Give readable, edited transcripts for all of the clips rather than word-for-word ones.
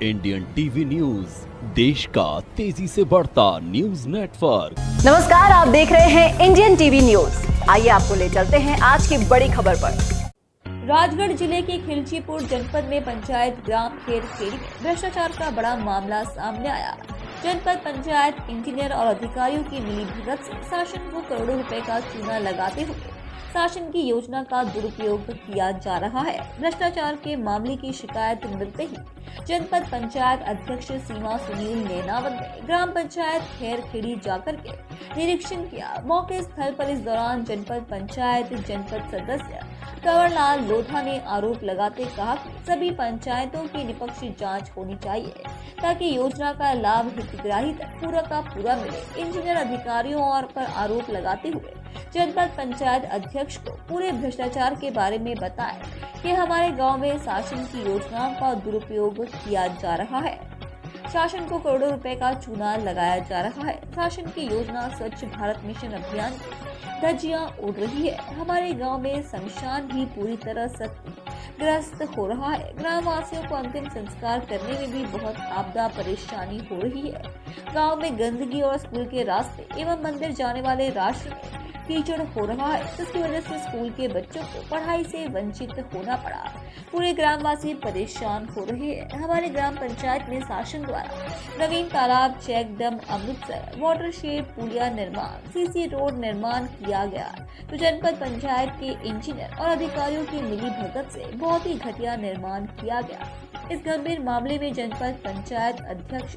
Indian TV news, देश का तेजी से बढ़ता न्यूज नेटवर्क। नमस्कार, आप देख रहे हैं इंडियन टीवी न्यूज। आइए आपको ले चलते हैं आज की बड़ी खबर पर। राजगढ़ जिले के खिलचीपुर जनपद में पंचायत ग्राम खेरखेड़ी में भ्रष्टाचार का बड़ा मामला सामने आया। जनपद पंचायत इंजीनियर और अधिकारियों की मिलीभगत से शासन को करोड़ों रुपए का चूना लगाते हुए शासन की योजना का दुरुपयोग किया जा रहा है। भ्रष्टाचार के मामले की शिकायत मिलते ही जनपद पंचायत अध्यक्ष सीमा सुनील नेनावत ने ग्राम पंचायत खेरखेड़ी जाकर के निरीक्षण किया। मौके स्थल पर इस दौरान जनपद पंचायत जनपद सदस्य कंवरलाल लोधा ने आरोप लगाते कहा कि सभी पंचायतों की निष्पक्ष जांच होनी चाहिए ताकि योजना का लाभ हितग्राही तक पूरा का पूरा मिले। इंजीनियर अधिकारियों और पर आरोप लगाते हुए जनपद पंचायत अध्यक्ष को पूरे भ्रष्टाचार के बारे में बताया कि हमारे गांव में शासन की योजनाओं का दुरुपयोग किया जा रहा है। शासन को करोड़ों रुपए का चूना लगाया जा रहा है। शासन की योजना स्वच्छ भारत मिशन अभियान की धज्जियां उड़ रही है। हमारे गांव में शमशान भी पूरी तरह ग्रस्त हो रहा है। ग्राम वासियों को अंतिम संस्कार करने में भी बहुत आपदा परेशानी हो रही है। गांव में गंदगी और स्कूल के रास्ते एवं मंदिर जाने वाले रास्ते में कीचड़ हो रहा है, जिसकी वजह से स्कूल के बच्चों को पढ़ाई से वंचित होना पड़ा। पूरे ग्रामवासी परेशान हो रहे हैं। हमारे ग्राम पंचायत में शासन द्वारा नवीन तालाब, चेक डैम, अमृतसर वाटरशेड, पुलिया निर्माण, सीसी रोड निर्माण किया गया, तो जनपद पंचायत के इंजीनियर और अधिकारियों की मिलीभगत से बहुत ही घटिया निर्माण किया गया। इस गंभीर मामले में जनपद पंचायत अध्यक्ष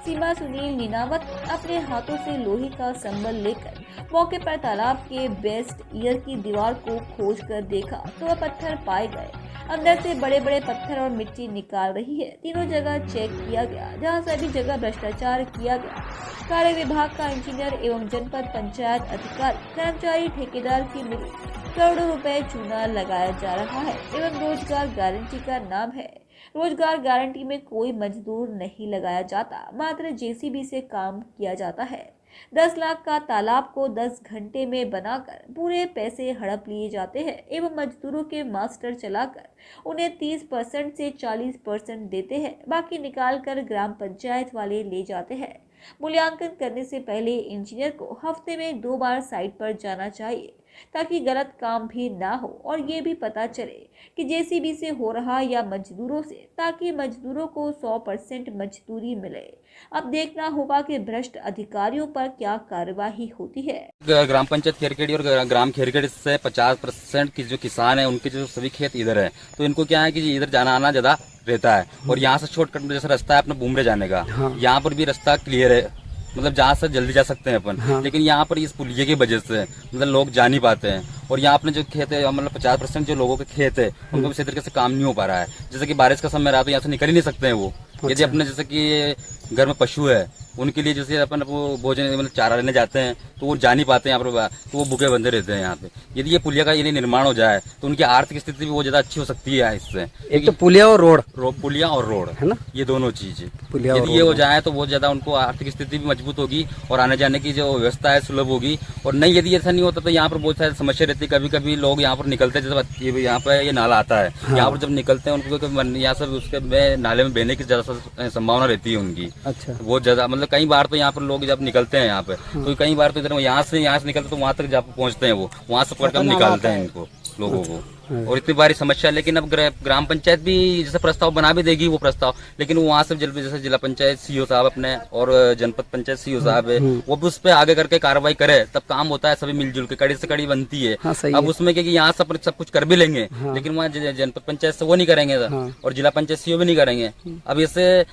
सीमा सुनील नीनावत अपने हाथों से लोहे का संबल लेकर मौके पर तालाब के बेस्ट ईयर की दीवार को खोज कर देखा तो वह पत्थर पाए गए। अंदर से बड़े बड़े पत्थर और मिट्टी निकाल रही है। तीनों जगह चेक किया गया, जहां सभी जगह भ्रष्टाचार किया गया। कार्य विभाग का इंजीनियर एवं जनपद पंचायत अधिकारी, कर्मचारी, ठेकेदार की मिली करोड़ों रुपए चूना लगाया जा रहा है एवं रोजगार गारंटी का नाम है। रोजगार गारंटी में कोई मजदूर नहीं लगाया जाता, मात्र जेसीबी से काम किया जाता है। 10 लाख का तालाब को 10 घंटे में बनाकर पूरे पैसे हड़प लिए जाते हैं एवं मजदूरों के मास्टर चलाकर उन्हें 30% से 40% देते हैं। बाकी निकाल कर ग्राम पंचायत वाले ले जाते हैं। मूल्यांकन करने से पहले इंजीनियर को हफ्ते में 2 बार साइट पर जाना चाहिए ताकि गलत काम भी ना हो और ये भी पता चले कि जेसीबी से हो रहा या मजदूरों से, ताकि मजदूरों को 100% मजदूरी मिले। अब देखना होगा कि भ्रष्ट अधिकारियों पर क्या कार्यवाही होती है। ग्राम पंचायत खेरखेड़ी और ग्राम खेरखेड़ी से 50% की जो किसान है उनके जो सभी खेत इधर है, तो इनको क्या है कि इधर जाना आना ज्यादा रहता है और यहाँ से शॉर्टकट में जैसा रास्ता है अपना बुमरे जाने का, यहाँ पर भी रास्ता क्लियर है, मतलब जहाँ से जल्दी जा सकते हैं अपन। लेकिन यहाँ पर इस पुलिये की वजह से मतलब लोग जा नहीं पाते हैं और यहाँ अपने जो खेत है मतलब 50% जो लोगों के खेत है उनको भी सही तरीके से काम नहीं हो पा रहा है। जैसे कि बारिश का समय रहा तो यहाँ से निकल ही नहीं सकते हैं वो। यदि अपने जैसे कि घर में पशु है उनके लिए जैसे अपन वो भोजन मतलब चारा लेने जाते हैं तो वो जा नहीं पाते हैं यहाँ पर, तो वो भूखे बंधे रहते हैं यहाँ पे। यदि ये पुलिया का यदि निर्माण हो जाए तो उनकी आर्थिक स्थिति भी बहुत ज्यादा अच्छी हो सकती है इससे। एक तो पुलिया और रोड, पुलिया और रोड है ना, ये दोनों चीज यदि ये हो जाए तो बहुत ज्यादा उनको आर्थिक स्थिति भी मजबूत होगी और आने जाने की जो व्यवस्था है सुलभ होगी। और नहीं यदि ऐसा नहीं होता तो यहाँ पर बहुत सारी समस्या रहती है। कभी कभी लोग यहाँ पर निकलते हैं, जैसे यहाँ पे ये नाला आता है, यहाँ पर जब निकलते हैं उनको यहाँ से उसके नाले में बहने की ज्यादा संभावना रहती है उनकी। अच्छा, बहुत ज्यादा मतलब कई बार तो यहाँ पर लोग जब निकलते हैं यहाँ पे तो कई बार तो इधर यहाँ से निकलते तो वहां तक जब पहुंचते हैं वो वहां से पकड़ कर निकालते हैं इनको लोगों को। और इतनी बारी समस्या। लेकिन अब ग्राम पंचायत भी जैसे प्रस्ताव बना भी देगी वो प्रस्ताव, लेकिन वो वहाँ से जैसे जिला पंचायत सीओ साहब अपने और जनपद पंचायत सीओ साहब है वो भी उस पर आगे करके कार्रवाई करे तब काम होता है। सभी मिलजुल के कड़ी से कड़ी बनती है। अब उसमें क्या यहाँ सब कुछ कर भी लेंगे लेकिन वहाँ जनपद पंचायत से वो नहीं करेंगे और जिला पंचायत सीओ भी नहीं करेंगे। अब इससे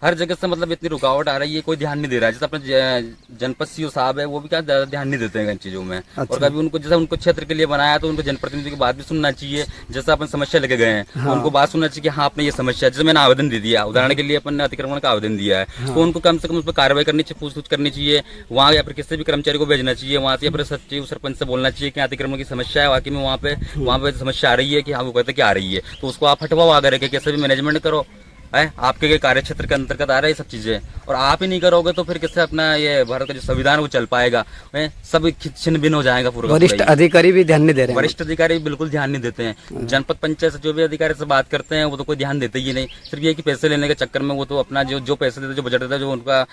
हर जगह से मतलब इतनी रुकावट आ रही है, कोई ध्यान नहीं दे रहा है। जैसे अपने जनपद सीओ साहब है वो भी क्या ज्यादा ध्यान नहीं देते हैं इन चीजों में। अच्छा। और कभी उनको जैसे उनको क्षेत्र के लिए बनाया तो उनको जनप्रतिनिधि की बात भी सुनना चाहिए। जैसे अपन समस्या लेके गए हैं तो उनको बात सुनना चाहिए कि हाँ आपने ये समस्या, जैसे मैंने आवेदन दे दिया, उदाहरण के लिए अपन ने अतिक्रमण का आवेदन दिया है तो उनको कम से कम उस पर कार्रवाई करनी चाहिए, पूछताछ करनी चाहिए। वहाँ या फिर किसी भी कर्मचारी को भेजना चाहिए, वहाँ से या फिर सचिव सरपंच से बोलना चाहिए कि अतिक्रमण की समस्या है, वाकई में वहाँ पे समस्या आ रही है कि हाँ वो कहते क्या आ रही है, तो उसको आप हटवाओ आगे रखे, कैसे भी मैनेजमेंट करो है, आपके कार्य क्षेत्र के अंतर्गत आ रहा है ये सब चीजें, और आप ही नहीं करोगे तो फिर किससे अपना ये भारत का जो संविधान वो चल पाएगा, सब छिन्न भिन्न हो जाएगा पूरा। वरिष्ठ अधिकारी भी ध्यान नहीं दे रहे हैं। वरिष्ठ अधिकारी बिल्कुल ध्यान नहीं देते हैं। जनपद पंचायत से जो भी अधिकारी से बात करते हैं वो तो कोई ध्यान देते ही नहीं, सिर्फ ये कि पैसे लेने के चक्कर में वो तो अपना जो पैसे देते, जो बजट देता है, जो उनका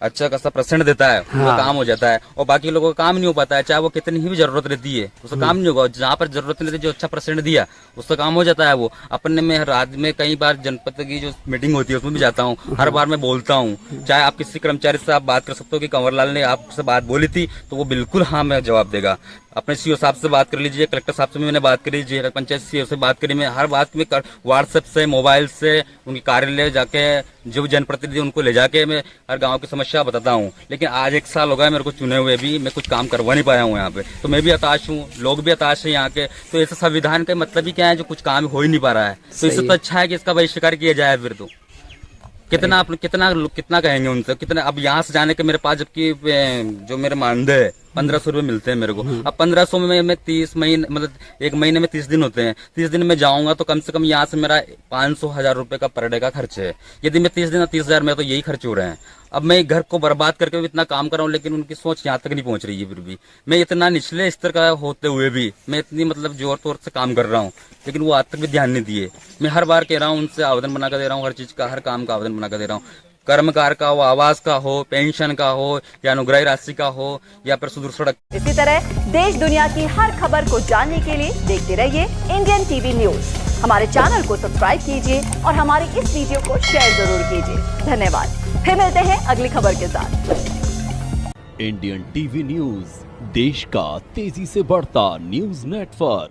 अच्छा खासा % देता है, वो काम हो जाता है, और बाकी लोगों का काम नहीं हो पाता है, चाहे वो कितनी ही भी जरूरत रहती है उसका काम नहीं होगा। जहाँ पर जरूरत नहीं रहती, जो अच्छा % दिया उसका काम हो जाता है। वो अपने में राज्य में कई बार जनपद की जो मीटिंग होती है उसमें भी जाता हूँ, हर बार मैं बोलता हूँ, चाहे आप किसी कर्मचारी से आप बात कर सकते हो कि कंवरलाल ने आपसे बात बोली थी, तो वो बिल्कुल हाँ मैं जवाब देगा। अपने सीओ साहब से बात कर लीजिए, कलेक्टर साहब से भी मैंने बात कर लीजिए, पंचायत सीओ से बात करी, मैं हर बात में व्हाट्सएप से, मोबाइल से, उनके कार्यालय जाके जो भी जनप्रतिनिधि उनको ले जाके मैं हर गांव की समस्या बताता हूं। लेकिन आज 1 साल हो गया मेरे को चुने हुए भी, मैं कुछ काम करवा नहीं पाया हूं यहाँ पे, तो मैं भी हताश हूँ, लोग भी हताश है यहाँ के। तो ऐसे संविधान का मतलब ही क्या है जो कुछ काम हो ही नहीं पा रहा है, तो इससे तो अच्छा है कि इसका बहिष्कार किया जाए। फिर तो कितना कहेंगे उनसे, कितना। अब यहाँ से जाने के मेरे पास, जबकि जो मेरे मानदेय है 1500 रुपये मिलते हैं मेरे को, अब 1500 में मैं 30 महीने, मतलब 1 महीने में 30 दिन होते हैं, 30 दिन में जाऊंगा तो कम से कम यहाँ से मेरा 500,000 रुपए का पर डे का खर्च है। यदि मैं 30 दिन 30,000 में, तो यही खर्च हो रहे हैं। अब मैं घर को बर्बाद करके भी इतना काम कर रहा हूँ, लेकिन उनकी सोच यहाँ तक नहीं पहुंच रही है। फिर भी मैं इतना निचले स्तर का होते हुए भी मैं इतनी मतलब जोर तोर से काम कर रहा हूँ, लेकिन वो आज तक भी ध्यान नहीं दिए। मैं हर बार कह रहा हूँ उनसे, आवेदन बना कर दे रहा हूँ, हर चीज का, हर काम का आवेदन बना कर दे रहा हूँ, कर्मकार का हो, आवास का हो, पेंशन का हो, या अनुग्रह राशि का हो, या फिर सुदूर सड़क। इसी तरह देश दुनिया की हर खबर को जानने के लिए देखते रहिए इंडियन टीवी न्यूज। हमारे चैनल को सब्सक्राइब कीजिए और हमारी इस वीडियो को शेयर जरूर कीजिए। धन्यवाद। फिर मिलते हैं अगली खबर के साथ। इंडियन टीवी न्यूज, देश का तेजी से बढ़ता न्यूज नेटवर्क।